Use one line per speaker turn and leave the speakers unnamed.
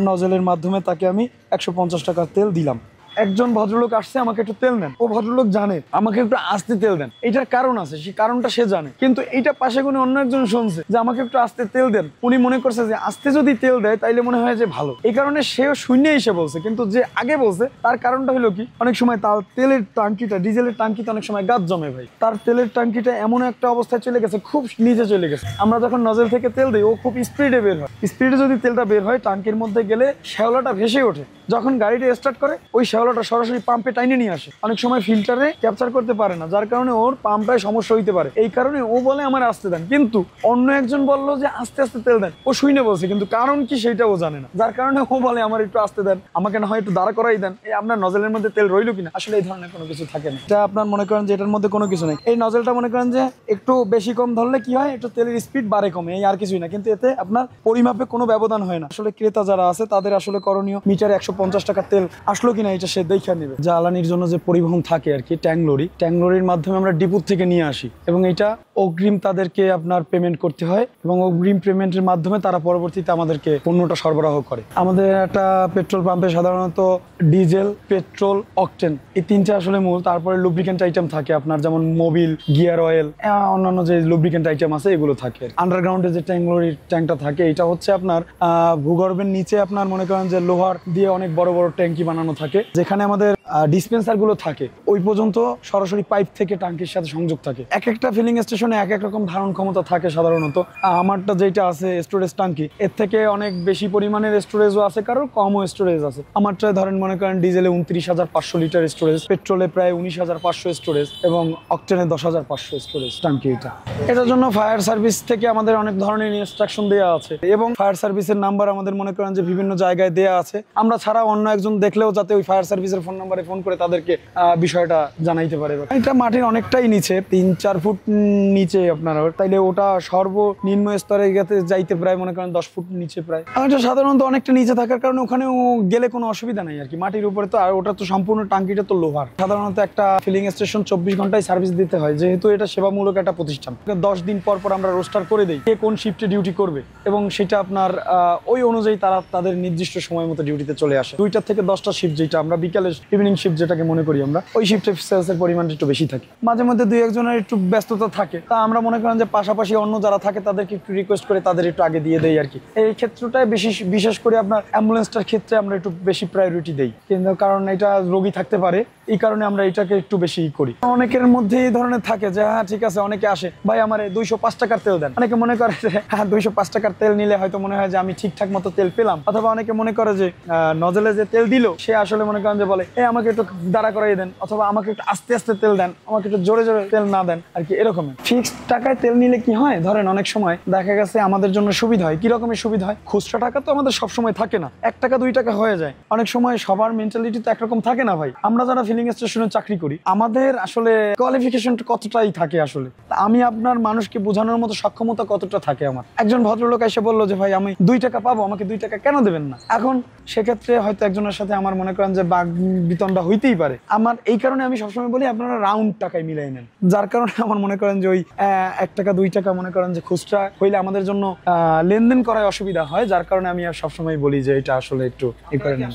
নজলের মাধ্যমে তাকে আমি 150 টাকার তেল দিলাম। একজন ভদ্রলোক আসছে, আমাকে একটু তেল দেন। ও ভদ্রলোক জানে আমাকে একটু আস্তে তেল দেন, এটার কারণ আছে, সেই কারণটা সে জানে। কিন্তু এইটা পাশে কোনো অন্য একজন শুনছে যে আমাকে একটু আস্তে তেল দেন, উনি মনে করছে যে আস্তে যদি তেল দেয় তাইলে মনে হয় যে ভালো, এই কারণে সেও শূন্য এসে বলছে। কিন্তু যে আগে বলছে তার কারণটা হলো কি, অনেক সময় তার তেলের টাঙ্কিটা, ডিজেলের টাঙ্কিতে অনেক সময় গাছ জমে ভাই। তার তেলের টাঙ্কিটা এমন একটা অবস্থায় চলে গেছে, খুব নিচে চলে গেছে। আমরা যখন নজল থেকে তেল দিই, ও খুব স্পিডে বের হয়। স্পিডে যদি তেলটা বের হয়, টাঙ্কির মধ্যে গেলে শ্যাওলাটা ভেসে ওঠে। যখন গাড়িটা স্টার্ট করে, ওই শ্যাওলাটা সরাসরি পাম্পে টাইনে নিয়ে আসে। অনেক সময় ফিল্টারে ক্যাপচার করতে পারে না, যার কারণে ওর পাম্পটায় সমস্যা হইতে পারে। এই কারণে ও বলে আমার আস্তে দেন, কিন্তু অন্য একজন বললো যে আস্তে আস্তে তেল দেন, ও শুনে বলছে, কিন্তু কারণ কি সেটা ও জানে না। যার কারণে ও বলে আমার একটু আস্তে দেন, আমাকে না হয় একটু দাঁড়া করাই দেন, এই আপনার নজলের মধ্যে তেল রইলো কিনা। আসলে এই ধরনের কোনো কিছু থাকে না, এটা আপনার মনে করেন যে এটার মধ্যে কোনো কিছু নেই। এই নজলটা মনে করেন যে একটু বেশি কম ধরলে কি হয়, একটু তেলের স্পিড বাড়ে কমে, এই আর কিছুই না। কিন্তু এতে আপনার পরিমাপে কোনো ব্যবধান হয় না। আসলে ক্রেতা যারা আছে তাদের আসলে করণীয়, মিটারে 150 টাকার তেল আসলো কিনা এটা সে দেখে নেবে। জ্বালানির জন্য যে পরিবহন থাকে আর কি, ট্যাঙ্ক লরির মাধ্যমে আমরা ডিপো থেকে নিয়ে আসি, এবং এটা অগ্রিম তাদেরকে আপনার পেমেন্ট করতে হয়, এবং অগ্রিম পেমেন্টের মাধ্যমে তারা পরবর্তীতে আমাদেরকে পণ্যটা সরবরাহ করে। আমাদের একটা পেট্রোল পাম্পে সাধারণত ডিজেল, পেট্রোল, অকটেন, এই তিনটা আসলে মূল। তারপরে লুব্রিকেন্ট আইটেম থাকে আপনার, যেমন মোবিল, গিয়ার অয়েল, অন্যান্য যে লুব্রিকেন্ট আইটেম আছে এগুলো থাকে। আন্ডারগ্রাউন্ডে যে লরির ট্যাঙ্কটা থাকে, এটা হচ্ছে আপনার ভূগর্ভের নিচে আপনার মনে করেন যে লোহার দিয়ে অনেক বড় বড় ট্যাঙ্কি বানানো থাকে, যেখানে আমাদের ডিসপেন্সার গুলো থাকে ওই পর্যন্ত সরাসরি পাইপ থেকে ট্যাঙ্কির সাথে সংযোগ থাকে। এক একটা ফিলিং স্টেশনে এক এক রকম ধারণ ক্ষমতা থাকে সাধারণত। আমারটা যেটা আছে স্টোরেজ ট্যাঙ্কি, এর থেকে অনেক বেশি পরিমাণের স্টোরেজও আছে, কারোর কমও স্টোরেজ আছে। আমারটা ধরেন মনে করেন ডিজেলে 29,500 লিটার স্টোরেজ, পেট্রোলে প্রায় 19,500 স্টোরেজ, এবং অকটেনে 10,500 স্টোরেজ ট্যাঙ্কি। এটার জন্য ফায়ার সার্ভিস থেকে আমাদের অনেক ধরনের ইনস্ট্রাকশন দেওয়া আছে, এবং ফায়ার সার্ভিসের নাম্বার আমাদের মনে করেন যে বিভিন্ন জায়গায় দেওয়া আছে। আমরা ছাড়া অন্য একজন দেখলেও যাতে ওই ফায়ার সার্ভিসের ফোন নাম্বারে ফোন করে তাদেরকে বিষয়টা জানাইতে পারে। এটা মাটির অনেকটাই নিচে, 3-4 ফুট নিচে আপনার, তাইলে ওটা সর্বনিম্ন স্তরে যাইতে প্রায় মনে করেন 10 ফুট নিচে প্রায়। এটা সাধারণত অনেকটা নিচে থাকার কারণে ওখানে গেলে কোনো অসুবিধা নাই আর কি, মাটির উপরে তো। আর ওটা তো সম্পূর্ণ টাঙ্কিটা তো লোহার। সাধারণত একটা ফিলিং স্টেশন 24 ঘন্টায় সার্ভিস দিতে হয়, যেহেতু এটা সেবামূলক একটা প্রতিষ্ঠান। 10 দিন পর পর আমরা রোস্টার করে দিই কে কোন শিফটে ডিউটি করবে, এবং সেটা আপনার ওই অনুযায়ী তারা তাদের নির্দিষ্ট সময় মতো ডিউটিতে চলে আসে। 2টা থেকে 10টা শিফট, যেটা আমরা বিকালে ইভিনিং শিফট যেটাকে মনে করি আমরা, ওই শিফটে সেলসের পরিমাণটা একটু বেশি থাকে। মাঝে মধ্যে 2-1জনের একটু ব্যস্ততা থাকে, তা আমরা মনে করেন যে পাশাপাশি অন্য যারা থাকে তাদেরকে একটু রিকোয়েস্ট করে তাদের একটু আগে দিয়ে দেই আর কি। এই ক্ষেত্রটায় বিশেষ করে আপনার অ্যাম্বুলেন্সটার ক্ষেত্রে আমরা একটু বেশি প্রায়োরিটি দেই, কিন্তু কারণ এটা রোগী থাকতে পারে, এই কারণে আমরা এটাকে একটু বেশি করি। অনেকের মধ্যে এই ধরনের থাকে যে হ্যাঁ ঠিক আছে, অনেকে আসে ভাই আমার 205 টাকার তেল দেন। অনেকে মনে করে যে হ্যাঁ 205 টাকার তেল নিলে হয়তো মনে হয় যে আমি ঠিকঠাক মতো তেল পেলাম, অথবা অনেকে মনে করে যে নজলে যে তেল দিল সে আসলে মনে করেন যে বলে আমাকে একটু দাঁড়া করাই দেন, অথবা আমাকে একটু আস্তে আস্তে তেল দেন, আমাকে একটু জোরে জোরে তেল না দেন আর কি। এরকম ফিক্সড টাকায় তেল নিলে কি হয়, ধরেন অনেক সময় দেখা গেছে আমাদের জন্য সুবিধা হয়। কি রকমের সুবিধা হয়, খুচরা টাকা তো আমাদের সবসময় থাকে না, 1 টাকা 2 টাকা হয়ে যায়। অনেক সময় সবার মেন্টালিটি তো একরকম থাকে না ভাই। আমরা যারা ফিলিং স্টেশনে চাকরি করি, আমাদের আসলে কোয়ালিফিকেশন কতটাই থাকে আসলে, আমি আপনার মানুষকে বোঝানোর মতো সক্ষমতা কতটা থাকে আমার। একজন ভদ্রলোক এসে বললো যে ভাই আমি 2 টাকা পাবো, আমাকে 2 টাকা কেন দেবেন না। এখন সেক্ষেত্রে হয়তো একজনের সাথে আমার মনে করেন যে বাগ বিতণ্ডা হইতেই পারে। আমার এই কারণে আমি সবসময় বলি আপনারা রাউন্ড টাকায় মিলাই নেন, যার কারণে আমার মনে করেন যে ওই 1 টাকা 2 টাকা মনে করেন যে খুচরা হইলে আমাদের জন্য লেনদেন করায় অসুবিধা হয়, যার কারণে আমি সবসময় বলি যে এটা আসলে একটু এই করে নেন।